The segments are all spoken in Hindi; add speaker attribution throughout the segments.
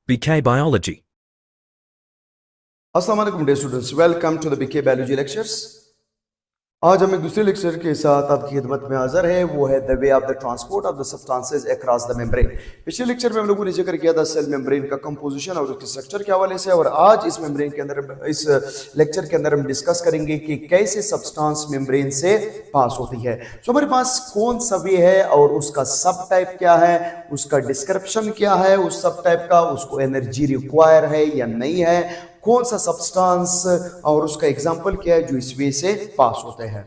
Speaker 1: BK Biology.
Speaker 2: अस्सलाम वालेकुम dear students, welcome to the BK biology lectures. आज हम एक दूसरे लेक्चर के साथ आपकी खिदमत में हाजिर है, वो है the way of the transport of the substances across the membrane. पिछले लेक्चर में हम लोगों ने जिक्र किया था सेल मेम्ब्रेन का कंपोजिशन और उसके स्ट्रक्चर के हवाले से, और आज इस मेम्ब्रेन के अंदर, इस लेक्चर के अंदर हम डिस्कस करेंगे कि कैसे सब्सटेंस मेम्ब्रेन से पास होती है। तो हमारे पास कौन सा वे है और उसका सब टाइप क्या है, उसका डिस्क्रिप्शन क्या है उस सब टाइप का, उसको एनर्जी रिक्वायर है या नहीं है, कौन सा सब्सटेंस और उसका एग्जाम्पल क्या है जो इस वे से पास होते हैं।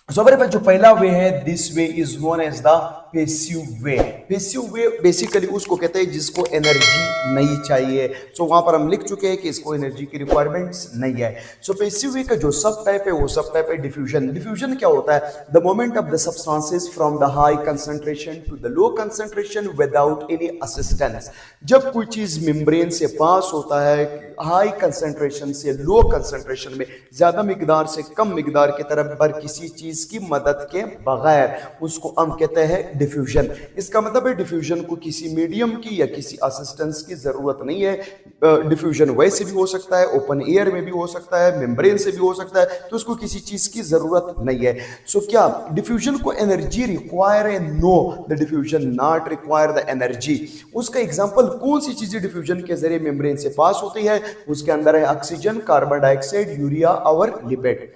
Speaker 2: सो हमारे पास जो पहला वे है, this way is known as the passive way. Passive way basically उसको कहते हैं जिसको एनर्जी नहीं चाहिए। सो वहां पर हम लिख चुके हैं कि इसको एनर्जी की रिक्वायरमेंट्स नहीं है। सो पैसिव वे का जो सब टाइप है वो सब टाइप है डिफ्यूजन। डिफ्यूजन क्या होता है? The moment of the substances from the high concentration to the low concentration without any assistance. जब कोई चीज मेम्ब्रेन से पास होता है हाई कंसंट्रेशन से लो कंसंट्रेशन में, ज्यादा मिकदार से कम मिकदार की तरफ पर किसी चीज की मदद के बगैर, उसको हम कहते हैं डिफ्यूजन। इसका मतलब है डिफ्यूजन को किसी मीडियम की या किसी असिस्टेंस की जरूरत नहीं है। डिफ्यूजन वैसे भी हो सकता है, ओपन एयर में भी हो सकता है, मेम्ब्रेन से भी हो सकता है, तो उसको किसी चीज की जरूरत नहीं है। सो क्या डिफ्यूजन को एनर्जी रिक्वायर है? No, the diffusion not require the energy. उसका एग्जांपल कौन सी चीजें डिफ्यूजन के जरिए मेम्ब्रेन से पास होती है? उसके अंदर है ऑक्सीजन, कार्बन डाइऑक्साइड, यूरिया और लिपिड।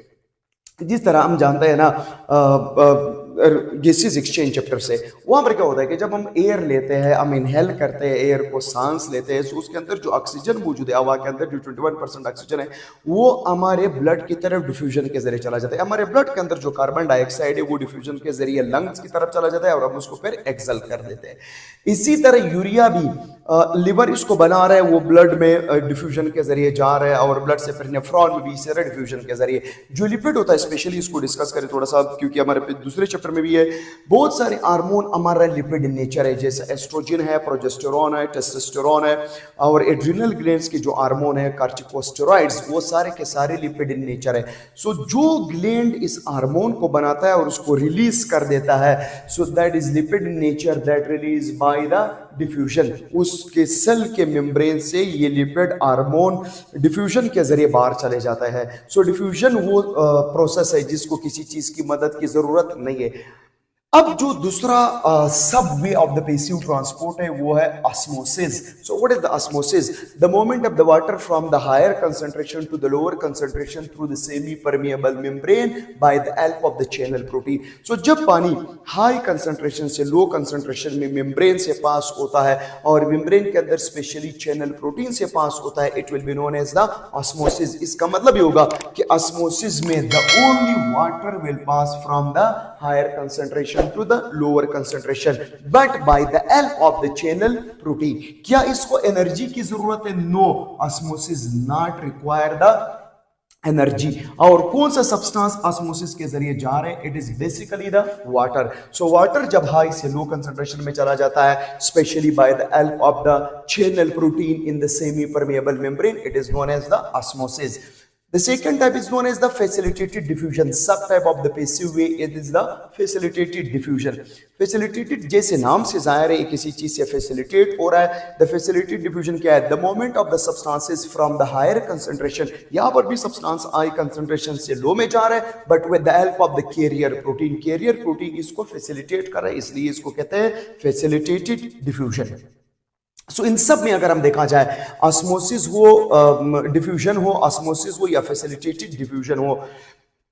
Speaker 2: जिस तरह हम जानते हैं ना गैसेस एक्सचेंज चैप्टर से, वहां पर क्या होता है कि जब हम एयर लेते हैं, हम इनहेल करते हैं, एयर को सांस लेते हैं, तो उसके अंदर जो ऑक्सीजन मौजूद है, हवा के अंदर जो 21% ऑक्सीजन है, वो हमारे ब्लड की तरफ डिफ्यूजन के जरिए चला जाता है। हमारे ब्लड के अंदर जो कार्बन डाइऑक्साइड है वो डिफ्यूजन के जरिए लंग्स की तरफ चला जाता है और हम उसको फिर एक्सहेल कर देते हैं। इसी तरह यूरिया भी, लिवर इसको बना रहा है, वो ब्लड में डिफ्यूजन के जरिए जा रहा है और ब्लड से फिर नेफ्रॉन में भी इसी तरह डिफ्यूजन के जरिए। जो लिपिड होता है, स्पेशली इसको डिस्कस करें थोड़ा सा, क्योंकि हमारे दूसरे चैप्टर में भी है, बहुत सारे हार्मोन हमारा लिपिड इन नेचर है, जैसे एस्ट्रोजन है, प्रोजेस्टेरोन है, टेस्टोस्टेरोन है, और एड्रिनल ग्लैंड्स के जो हार्मोन है, कार्टिकोस्टेरॉइड्स, वो सारे के सारे लिपिड इन नेचर है। सो जो ग्लैंड इस हार्मोन को बनाता है और उसको रिलीज कर देता है, so that is lipid in nature, that release by the diffusion. उसके सेल के मेम्ब्रेन से ये लिपिड हार्मोन डिफ्यूजन के जरिए बाहर चले जाता है। सो डिफ्यूजन वो प्रोसेस है जिसको किसी चीज की मदद की जरूरत नहीं है। अब जो दूसरा sub way of the passive transport है वो है osmosis. So what is the osmosis? The movement of the water from the higher concentration to the lower concentration through the semi permeable membrane by the help of the channel protein. So जब पानी हाई कंसंट्रेशन से लो कंसंट्रेशन में मेम्ब्रेन से पास होता है और मेम्ब्रेन के अंदर स्पेशली चैनल प्रोटीन से पास होता है, it will be known as the osmosis. इसका मतलब ये होगा कि ऑस्मोसिस में the only water will pass from the higher concentration to the lower concentration but by the help of the channel protein। क्या इसको एनर्जी की जरूरत है? No, osmosis not require the energy. और कौन सा सब्सटेंस ऑस्मोसिस के जरिए जा रहे हैं? It is basically the water. So water जब हाई से लो कंसंट्रेशन में चला जाता है, specially by the help of the channel protein in the semi permeable membrane, it is known as the osmosis. The second type is known as the facilitated diffusion. Subtype of the passive way, it is the facilitated diffusion. Facilitated जैसे नाम से जाहिर है किसी चीज से facilitate हो रहा है। The facilitated diffusion क्या है? The moment of the substances from the higher concentration, यहाँ पर भी substance high concentration से low में जा रहा है, but with the help of the carrier protein. Carrier protein इसको facilitate कर रहा है, इसलिए इसको कहते हैं facilitated diffusion। सो इन सब में अगर हम देखा जाए, ऑस्मोसिस हो, डिफ्यूजन हो, ऑस्मोसिस हो या फैसिलिटेटेड डिफ्यूजन हो,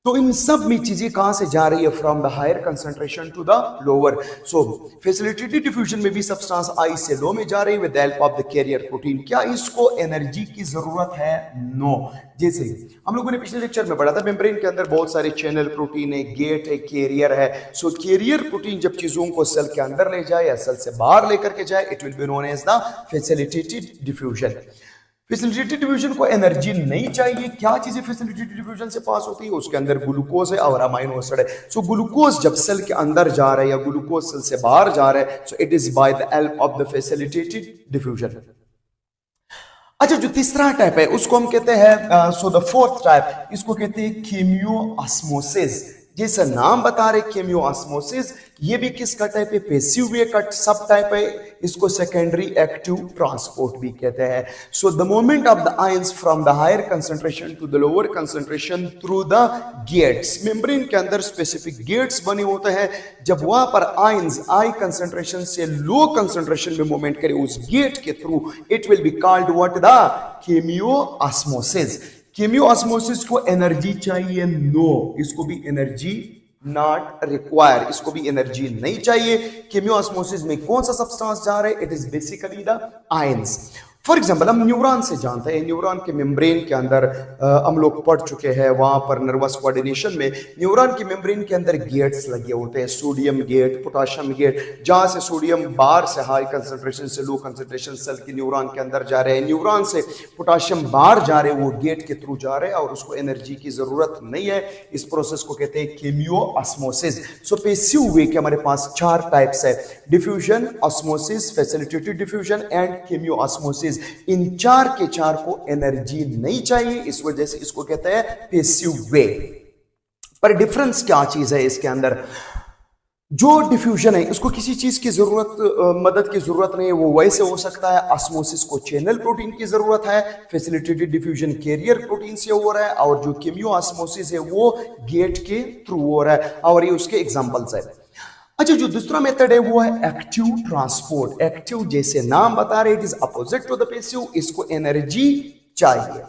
Speaker 2: तो इन सब में चीजें कहां से जा रही है? From the higher concentration to the lower. So facilitated diffusion में भी सब्सटेंस हाई से लो में जा रही है with help of the carrier protein. क्या इसको एनर्जी की जरूरत है? नो। जैसे हम लोगों ने पिछले लेक्चर में पढ़ा था, मेम्ब्रेन के अंदर बहुत सारे चैनल प्रोटीन है, गेट है, कैरियर है। सो कैरियर प्रोटीन जब चीजों को सेल के अंदर ले जाए या सेल से बाहर लेकर के जाए, it will be known as the facilitated diffusion. Facilitated diffusion को एनर्जी नहीं चाहिए। क्या चीजें फैसिलिटेटेड डिफ्यूजन से पास होती है? उसके अंदर ग्लूकोज है और अमाइनो एसिड है। सो ग्लूकोज जब सेल के अंदर जा रहा है या ग्लूकोज सेल से बाहर जा रहा है, so it is by the help of the facilitated diffusion. अच्छा, जो तीसरा टाइप है उसको हम कहते हैं, सो द फोर्थ टाइप, इसको कहते हैं कीमियो ऑस्मोसिस। जैसा नाम बता रहे केमियोऑस्मोसिस, ये भी किसका टाइप है? पैसिव वे का सब टाइप है, इसको सेकेंडरी एक्टिव ट्रांसपोर्ट भी कहते हैं। So the movement of the ions from the higher concentration to the lower concentration through the gates, membrane के अंदर स्पेसिफिक गेट्स बने होते हैं, जब वहां पर आयंस हाई कंसंट्रेशन से लो कंसंट्रेशन में मूवमेंट करे उस गेट के through, it will be called what? The chemiosmosis. Chemiosmosis को एनर्जी चाहिए? नो, इसको भी एनर्जी नॉट रिक्वायर, इसको भी एनर्जी नहीं चाहिए। केमियोऑस्मोसिस में कौन सा सब्सटेंस जा रहा है? It is basically the ions. For example हम न्यूरॉन से जानते हैं, न्यूरॉन के मेम्ब्रेन के अंदर हम लोग पढ़ चुके हैं, वहां पर नर्वस कोऑर्डिनेशन में न्यूरॉन के मेम्ब्रेन के अंदर गेट्स लगे होते हैं, सोडियम गेट, पोटाशियम गेट, जहां से सोडियम बाहर से हाई कंसंट्रेशन से लो कंसंट्रेशन सेल के न्यूरॉन के अंदर जा रहे हैं, न्यूरॉन से पोटाशियम बाहर जा रहे हैं, वो गेट के थ्रू जा रहे हैं और उसको एनर्जी की जरूरत नहीं है। इस प्रोसेस को कहते हैं केमियोऑस्मोसिस। सो पैसिव वे के हमारे पास 4 टाइप्स है, diffusion, osmosis, facilitated diffusion and chemiosmosis. इन 4 के 4 को एनर्जी नहीं चाहिए, इस वजह से इसको कहते हैं पैसिव वे। पर डिफरेंस क्या चीज है इसके अंदर? जो डिफ्यूजन है उसको किसी चीज की जरूरत, मदद की जरूरत नहीं है, वो वैसे हो सकता है। ऑस्मोसिस को चैनल प्रोटीन की जरूरत है, फैसिलिटेटेड डिफ्यूजन कैरियर प्रोटीन से हो रहा है, और जो केमियोऑस्मोसिस है वो गेट के थ्रू हो रहा है, और ये उसके एग्जांपल्स है। अच्छा, जो दूसरा मेथड है वो है एक्टिव ट्रांसपोर्ट। एक्टिव जैसे नाम बता रहे, it is opposite to the passive, इसको एनर्जी चाहिए।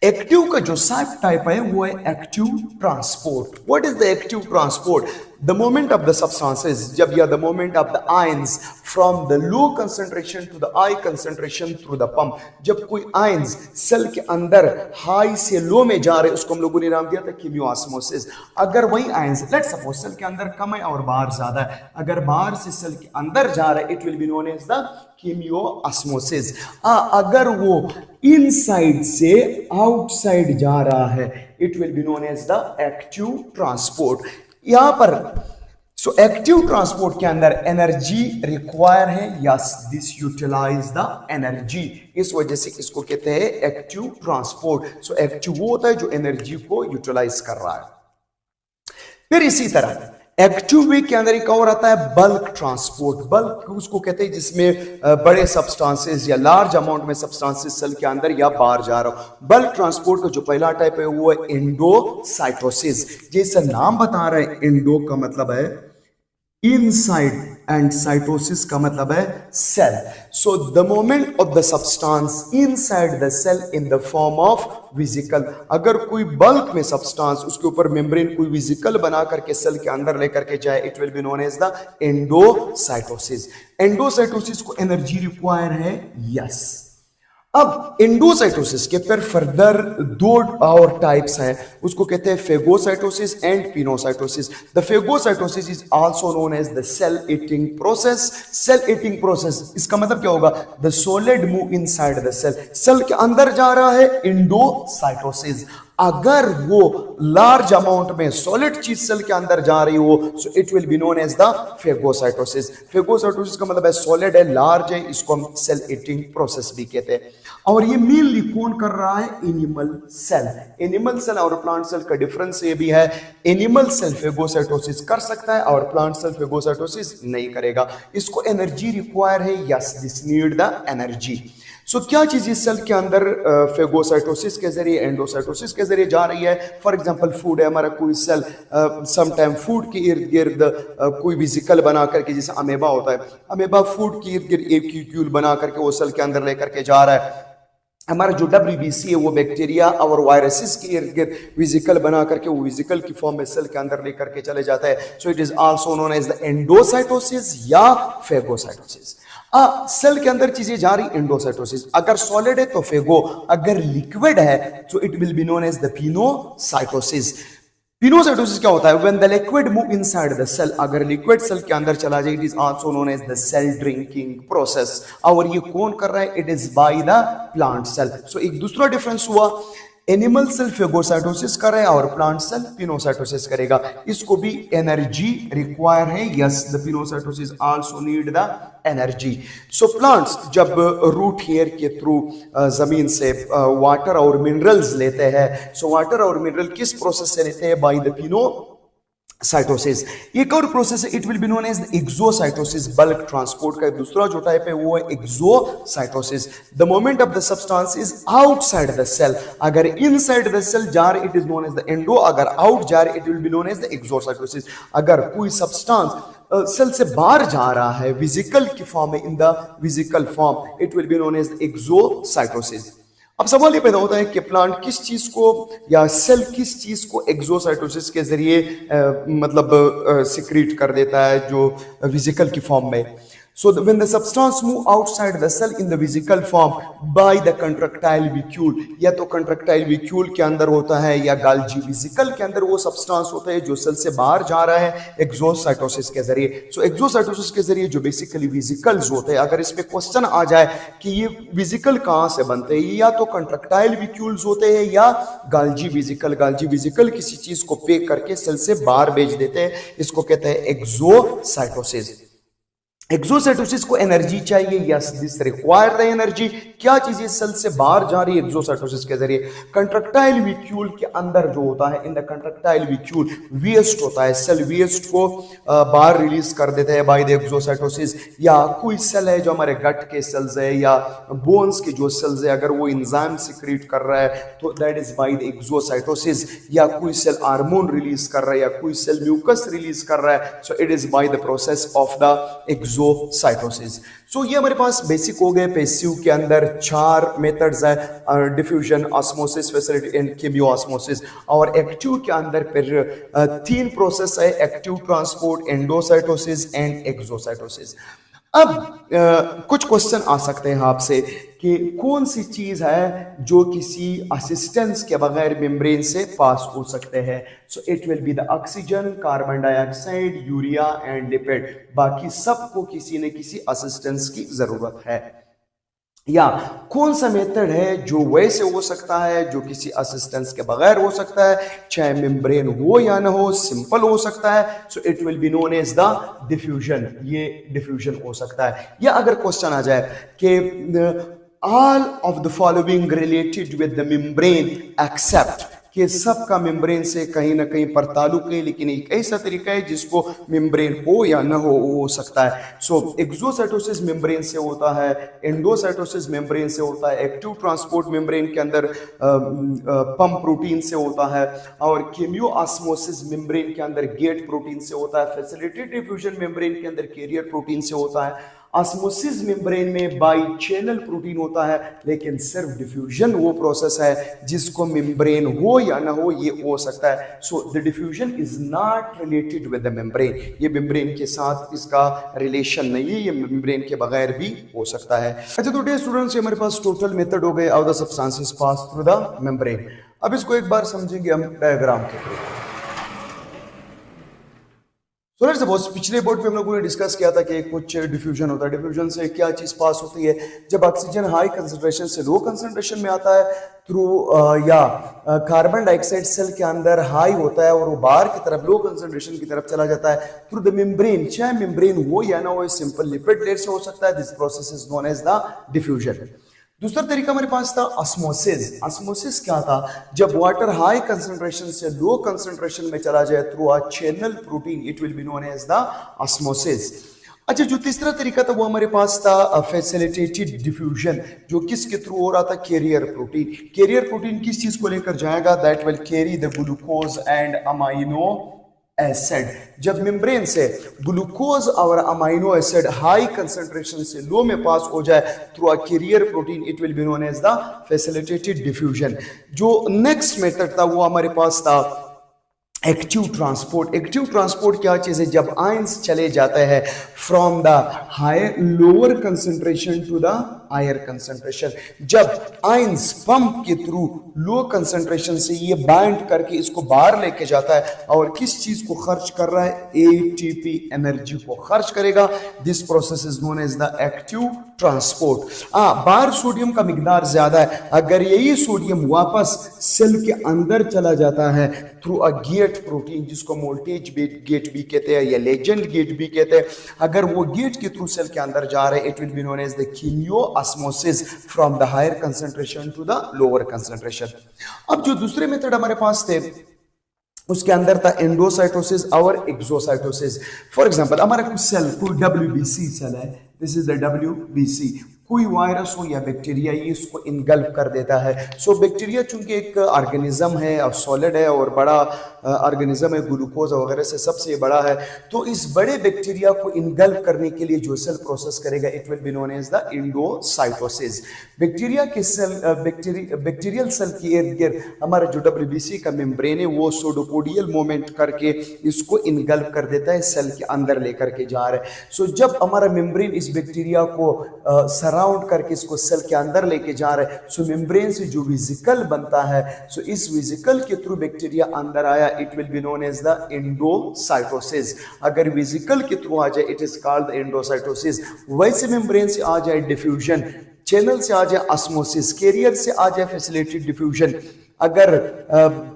Speaker 2: एक्टिव का जो सब टाइप है वो है active transport. What is the active transport? The moment of the substances, जब या the moment of the ions from the low concentration to the high concentration through the pump, जब कोई आयंस सेल के अंदर हाई से लो में जा रहे, उसको हम लोगों ने नाम दिया था केमियोऑस्मोसिस। अगर वही आयंस लेट्स सपोज सेल के अंदर कम है और बाहर ज्यादा है, अगर बाहर से सेल के अंदर जा रहा है, it will be known as the chemiosmosis. अगर वो इनसाइड से आउटसाइड जा रहा है, it will be known as the active transport. यहां पर सो एक्टिव ट्रांसपोर्ट के अंदर एनर्जी रिक्वायर है, yes, this utilise the energy, इस वजह से इसको कहते हैं एक्टिव ट्रांसपोर्ट। सो एक्टिव वो होता है जो एनर्जी को यूटिलाइज कर रहा है। फिर इसी तरह एक्टिव वे के अंदर एक और आता है बल्क ट्रांसपोर्ट। बल्क उसको कहते हैं जिसमें बड़े सब्सटेंसेस या लार्ज अमाउंट में सब्सटेंसेस सेल के अंदर या बाहर जा रहा हो। बल्क ट्रांसपोर्ट का जो पहला टाइप है वो है एंडोसाइटोसिस। जैसा नाम बता रहा है, एंडो का मतलब है इनसाइड एंड साइटोसिस का मतलब है cell. So the moment of the substance inside the cell in the form of vesicle, अगर कोई बल्क में सब्सटेंस उसके ऊपर मेम्ब्रेन कोई विजिकल बना करके सेल के अंदर लेकर के जाए, it will be known as the endocytosis. Endocytosis को एनर्जी रिक्वायर है, यस। अब एंडोसाइटोसिस के फिर फर्दर 2 और टाइप्स हैं, उसको कहते हैं phagocytosis and pinocytosis. The phagocytosis is also known as the cell eating process. Cell eating process, इसका मतलब क्या होगा? The solid move inside the cell, cell के अंदर जा रहा है, एंडोसाइटोसिस। अगर वो लार्ज अमाउंट में सॉलिड चीज सेल के अंदर जा रही हो, so it will be known as the phagocytosis. Phagocytosis का मतलब है सॉलिड है, लार्ज है, इसको हम सेल ईटिंग प्रोसेस भी कहते हैं। और ये मेनली कौन कर रहा है? Animal cell. एनिमल सेल और प्लांट सेल का डिफरेंस ये भी है, एनिमल सेल फेगोसाइटोसिस कर सकता है और प्लांट सेल फेगोसाइटोसिस नहीं करेगा। इसको एनर्जी रिक्वायर है, yes, this need the energy. So क्या चीज इस सेल के अंदर फेगोसाइटोसिस के जरिए, एंडोसाइटोसिस के जरिए जा रही है? फॉर एग्जांपल फूड है हमारा, कोई सेल समटाइम फूड के इर्द गिर्द कोई विजिकल बना करके, जैसे अमेबा होता है, अमेबा फूड के इर्द गिर्द एक क्यूक्यूल बना करके वो सेल के अंदर लेकर के जा रहा है। हमारा जो WBC है वो बैक्टीरिया और वायरसेस के इर्द गिर्द विजिकल बना करके वो विजिकल की फॉर्म में सेल के अंदर लेकर के चले जाता है। So it is also known as the endocytosis या फेगोसाइटोसिस। सेल के अंदर चीजें जा रही, एंडोसाइटोसिस। अगर सॉलिड है तो फेगो, अगर लिक्विड है तो it will be known as the pinocytosis. Pinocytosis क्या होता है? When the liquid move inside the cell, अगर लिक्विड सेल के अंदर चला जाए, it is also known as the cell drinking process. और ये कौन कर रहा है? It is by the plant cell. So एक दूसरा डिफरेंस हुआ, एनिमल सेल फेगोसाइटोसिस कर रहा है और प्लांट सेल पिनोसाइटोसिस करेगा। इसको भी एनर्जी रिक्वायर है, yes, the pinocytosis also need the energy. So plants जब रूट हेयर के थ्रू जमीन से वाटर और मिनरल्स लेते हैं, सो वाटर और मिनरल किस प्रोसेस से लेते हैं? By the cytosis. एक और प्रोसेस है, it will be known as exocytosis. Bulk transport का दूसरा जो टाइप है वो है exocytosis. The moment of the substance is outside the cell, अगर इनसाइड द सेल जा रहे it is known as the endo, अगर आउट जा रहे it will be known as the exocytosis. अगर कोई सब्सटेंस सेल से बाहर जा रहा है विजिकल की फॉर्म में, in the vesicle form, it will be known as exocytosis. अब सवाल ये पैदा होता है कि प्लांट किस चीज को या सेल किस चीज को एक्सोसाइटोसिस के जरिए मतलब सिक्रीट कर देता है जो विजिकल की फॉर्म में। So when the substance move outside the cell in the vesicle form by the contractile vacuole, या तो contractile vacuole के अंदर होता है या Golgi vesicle के अंदर वो substance होता है जो सेल से बाहर जा रहा है एक्सोसाइटोसिस के जरिए। So एक्सोसाइटोसिस के जरिए जो बेसिकली वेसिकल्स होते हैं, अगर इस पे क्वेश्चन आ जाए कि ये वेसिकल कहाँ से बनते हैं, या तो contractile vacuoles होते हैं या Golgi vesicle। Golgi vesicle किसी चीज को पे करके सेल से बाहर भेज देते हैं, इसको कहते हैं एक्सोसाइटोसिस। एक्सोसाइटोसिस को एनर्जी चाहिए, yes this require the energy. क्या चीजें सेल से बाहर जा रही है एक्सोसाइटोसिस के जरिए? कंट्रक्टाइल वेक्यूल के अंदर जो होता है, in the contractile vacuole waste होता है, सेल वेस्ट को बाहर रिलीज कर देते हैं बाय द एक्सोसाइटोसिस। या कोई सेल है जो हमारे गट के सेल्स है या बोन्स के जो सेल्स है, अगर वो एंजाइम सिक्रीट कर रहा है तो that is by the exocytosis. या कोई सेल हार्मोन रिलीज कर रहा है या कोई सेल म्यूकस रिलीज कर रहा है, so it is by the process of the exocytosis. सो ये हमारे पास बेसिक हो गए। पैसिव के अंदर 4 मेथड्स है, डिफ्यूजन, ऑस्मोसिस, फैसिलिटी एंड कीमियोऑस्मोसिस। और एक्टिव के अंदर फिर 3 प्रोसेस है, active transport, endocytosis and exocytosis. अब कुछ क्वेश्चन आ सकते हैं आपसे कि कौन सी चीज है जो किसी असिस्टेंस के बगैर मेम्ब्रेन से पास हो सकते हैं। सो it will be the oxygen, carbon dioxide, urea and lipid. बाकी सबको किसी न किसी असिस्टेंस की जरूरत है। या कौन सा मेथड है जो वैसे हो सकता है जो किसी असिस्टेंस के बगैर हो सकता है, चाहे मेम्ब्रेन हो या ना हो, सिंपल हो सकता है। So it will be known as the diffusion. ये डिफ्यूजन हो सकता है। या अगर क्वेश्चन आ जाए कि all of the following related with the membrane except, कि सबका मेम्ब्रेन से कहीं ना कहीं पर ताल्लुक है, लेकिन एक ऐसा तरीका है जिसको मेम्ब्रेन हो या ना हो सकता है। सो एक्सोसाइटोसिस मेम्ब्रेन से होता है, एंडोसाइटोसिस मेम्ब्रेन से होता है, एक्टिव ट्रांसपोर्ट मेम्ब्रेन के अंदर पंप प्रोटीन से होता है, और कीमियोऑस्मोसिस मेम्ब्रेन के अंदर गेट प्रोटीन से होता है, फैसिलिटेटेड डिफ्यूजन मेम्ब्रेन के अंदर कैरियर प्रोटीन से होता है, ऑस्मोसिस मेम्ब्रेन में बाई चैनल प्रोटीन होता है। लेकिन सिर्फ डिफ्यूजन वो प्रोसेस है जिसको मेम्ब्रेन हो या ना हो ये हो सकता है। So the diffusion is not related with the membrane. ये मेम्ब्रेन के साथ इसका रिलेशन नहीं है, ये मेम्ब्रेन के बगैर भी हो सकता है। अच्छा तो डियर स्टूडेंट्स, हमारे पास टोटल मेथड हो गए how the substances pass through the membrane. अब इसको एक बार समझेंगे हम डायग्राम के थ्रू। तो लेट्स सपोज पिछले बोर्ड पे हम लोगों ने डिस्कस किया था कि कुछ डिफ्यूजन होता है। डिफ्यूजन से क्या चीज पास होती है? जब ऑक्सीजन हाई कंसंट्रेशन से लो कंसंट्रेशन में आता है थ्रू या कार्बन डाइऑक्साइड सेल के अंदर हाई होता है और वो बाहर की तरफ लो कंसंट्रेशन की तरफ चला जाता है थ्रू द मेम्ब्रेन। चाहे मेम्ब्रेन हो या ना हो, सिंपल लिपिड लेयर से हो सकता है। This process is known as the diffusion. दूसरा तरीका हमारे पास था ऑस्मोसिस। ऑस्मोसिस क्या था? जब वाटर हाई कंसंट्रेशन से लो कंसंट्रेशन में चला जाए through a channel protein, it will be known as the osmosis. अच्छा, जो तीसरा तरीका था वो हमारे पास था फैसिलिटेटेड डिफ्यूजन, जो किसके थ्रू हो रहा था? Carrier protein. कैरियर प्रोटीन किस चीज को लेकर जाएगा? That will carry the glucose and amino acid. जब मेम्ब्रेन से ग्लूकोज और अमाइनो एसिड हाई कंसंट्रेशन से लो में पास हो जाए through a carrier protein, it will be known as the facilitated diffusion. जो नेक्स्ट मेथड था वो हमारे पास था एक्टिव ट्रांसपोर्ट। एक्टिव ट्रांसपोर्ट क्या चीज है? जब आयंस चले जाते हैं from the higher lower concentration to the higher concentration, जब आयंस पंप के थ्रू लो कंसंट्रेशन से ये बाइंड करके इसको बाहर लेके जाता है और किस चीज को खर्च कर रहा है? एटीपी एनर्जी को खर्च करेगा। This process is known as the active transport. बाहर सोडियम का मिकदार ज्यादा है, अगर यही सोडियम वापस सेल के अंदर चला जाता है थ्रू अ गेट प्रोटीन, जिसको वोल्टेज गेट भी कहते हैं या लेजेंड गेट भी कहते हैं, अगर वो गेट के थ्रू सेल के अंदर जा रहे, it will be known as the chemiosmosis from the higher concentration to the lower concentration. अब जो दूसरे मेथड हमारे पास थे उसके अंदर था एंडोसाइटोसिस और एक्सोसाइटोसिस। फॉर एग्जांपल हमारा कोई सेल, कोई WBC सेल है, दिस इज द WBC, कोई वायरस हो या बैक्टीरिया ये इसको इनगल्फ कर देता है। सो बैक्टीरिया चूंकि एक ऑर्गेनिज्म है और सॉलिड है और बड़ा ऑर्गेनिज्म है, ग्लूकोज वगैरह से सबसे बड़ा है, तो इस बड़े बैक्टीरिया को इनगल्फ करने के लिए जो सेल प्रोसेस करेगा it will be known as the endocytosis. Bacteria के सेल, बैक्टीरियल सेल के इर्द गिर्द हमारा जो WBC का मेम्ब्रेन है वो सूडोपोडियल मूवमेंट करके इसको इनगल्फ कर देता है, सेल के अंदर लेकर के जा रहा है। सो जब हमारा मेम्ब्रेन इस बैक्टीरिया को सराउंड करके इसको सेल के अंदर लेके जा रहा है, सो मेम्ब्रेन से जो वेसिकल बनता है, सो इस वेसिकल के थ्रू बैक्टीरिया अंदर आया, it will be known as the endocytosis. अगर वेसिकल के थ्रू आ जाए it is called the endocytosis. वैसे मेम्ब्रेन से आ जाए डिफ्यूजन, चैनल से आ जाए ऑस्मोसिस, कैरियर से आ जाए फैसिलिटेटेड डिफ्यूजन, अगर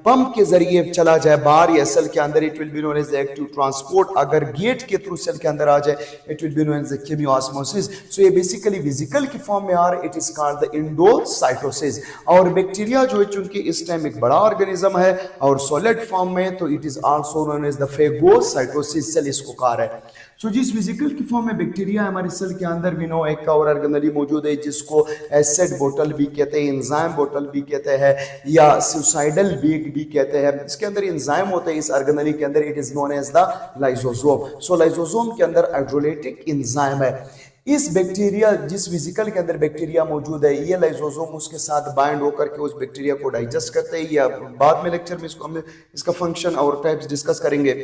Speaker 2: पंप के जरिए चला जाए बाहर या सेल के अंदर it will be known as active transport, अगर गेट के थ्रू सेल के अंदर आ जाए it will be known as chemiosmosis. So ये बेसिकली फिजिकल की फॉर्म में आ रहा है, it is called the endocytosis. और बैक्टीरिया जो है चूंकि इस टाइम एक बड़ा ऑर्गेनिज्म है और सॉलिड फॉर्म में, तो it is also known as the phagocytosis, cell इसको कहा है। सो जिस फिजिकल की फॉर्म में बैक्टीरिया हमारे सेल के अंदर भी नो एक और ऑर्गेनेली मौजूद है जिसको एसिड बोतल भी कहते हैं, एंजाइम बोतल भी कहते हैं या सुसाइडल बैग भी कहते हैं। इसके अंदर एंजाइम होते हैं इस ऑर्गेनेली के अंदर, it is known as the lysosome. So lysosome के अंदर हाइड्रोलाइटिक एंजाइम है। इस बैक्टीरिया, जिस वेसिकल के अंदर बैक्टीरिया मौजूद है, ये लाइसोसोम उसके साथ बाइंड होकर के उस बैक्टीरिया को डाइजेस्ट करते हैं, या बाद में लेक्चर में इसको हम इसका फंक्शन और टाइप्स डिस्कस करेंगे।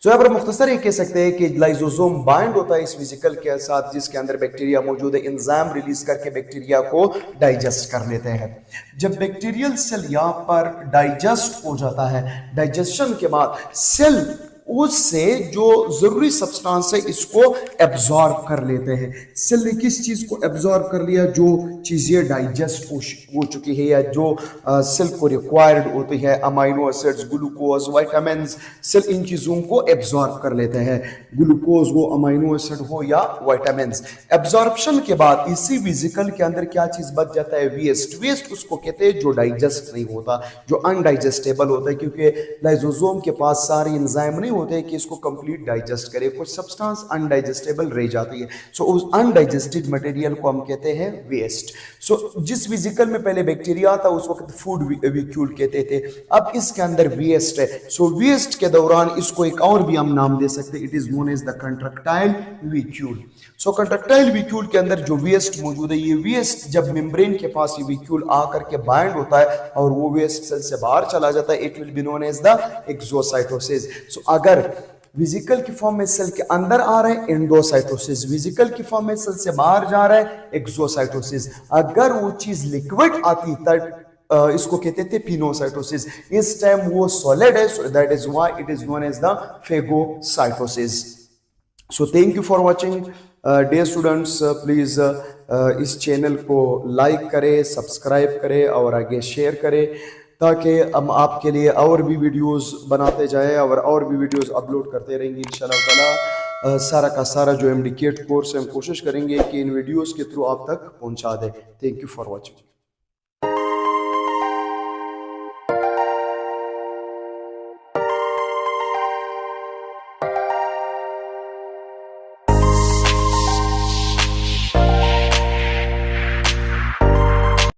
Speaker 2: तो यहाँ पर मुख्तसर ये कह सकते हैं कि लाइसोसोम बाइंड होता है इस वेसिकल के साथ जिसके अंदर बैक्टीरिया मौजूद है, एंजाइम रिलीज करके बैक्टीरिया को डाइजेस्ट कर लेते हैं। जब बैक्टीरियल सेल यहाँ पर डाइजेस्ट हो जाता है, डाइजेशन के बाद सेल उससे जो जरूरी सब्सटेंस है इसको एब्जॉर्ब कर लेते हैं। सेल ने किस चीज को एब्जॉर्ब कर लिया? जो चीजें डाइजेस्ट हो चुकी है या जो सेल को रिक्वायर्ड होती है, amino acids, glucose, vitamins, cell इन चीजों को एब्जॉर्ब कर लेते हैं। ग्लूकोज हो, अमाइनो एसिड हो या विटामिन्स। एब्जॉर्प्शन के बाद इसी वेसिकल के अंदर क्या चीज बच जाता है? वेस्ट। वेस्ट उसको कहते हैं जो डाइजेस्ट नहीं होता, जो अनडाइजेस्टेबल होता है, क्योंकि लाइसोसोम के पास सारे एंजाइम नहीं होते कि इसको कंप्लीट डाइजेस्ट करे, कुछ सब्सटेंस अनडाइजेस्टेबल रह जाती है। सो उस अनडाइजेस्टेड मटेरियल को हम कहते हैं वेस्ट। सो जिस वेसिकल में पहले बैक्टीरिया था उस वक्त फूड वैक्यूल कहते थे, अब इसके अंदर वेस्ट है। सो वेस्ट के दौरान इसको एक और भी हम नाम दे सकते हैं, it is known as the contractile vacuole. So contractile vacuole के अंदर जो वेस्ट मौजूद है, ये वेस्ट जब मेम्ब्रेन के पास ये वैक्यूल आकर के बाइंड होता है और वो वेस्ट सेल से बाहर चला जाता है, it will be known as the exocytosis. So अगर वेसिकल की फॉर्म में सेल के अंदर आ रहा है एंडोसाइटोसिस, वेसिकल की फॉर्म में सेल से बाहर जा रहा है एक्सोसाइटोसिस। अगर वो चीज लिक्विड आती तब इसको कहते थे पिनोसाइटोसिस। इस टाइम वो सॉलिड है, so that is why it is known as the phagocytosis. So thank you for watching dear students. Please इस चैनल को लाइक करें, सब्सक्राइब करें और आगे शेयर करें ताकि हम आपके लिए और भी वीडियोस बनाते जाएं और भी वीडियोस अपलोड करते रहेंगे इंशाल्लाह ताला। सारा का सारा जो MD CAT कोर्स है हम कोशिश करेंगे कि इन वीडियोस के थ्रू आप तक पहुंचा दें। Thank you for watching.